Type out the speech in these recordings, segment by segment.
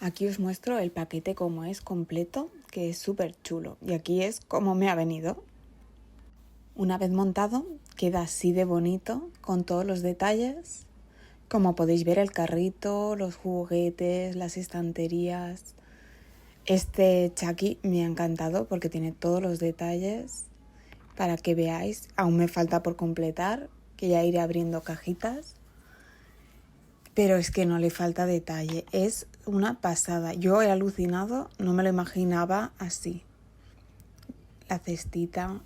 Aquí os muestro el paquete como es completo, que es súper chulo. Y aquí es como me ha venido. Una vez montado, queda así de bonito, con todos los detalles. Como podéis ver, el carrito, los juguetes, las estanterías. Este chaki me ha encantado porque tiene todos los detalles para que veáis. Aún me falta por completar, que ya iré abriendo cajitas. Pero es que no le falta detalle, es una pasada. Yo he alucinado, no me lo imaginaba así. La cestita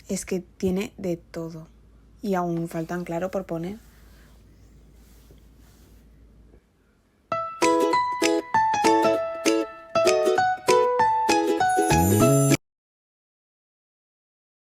es que tiene de todo. Y aún faltan, claro, por poner.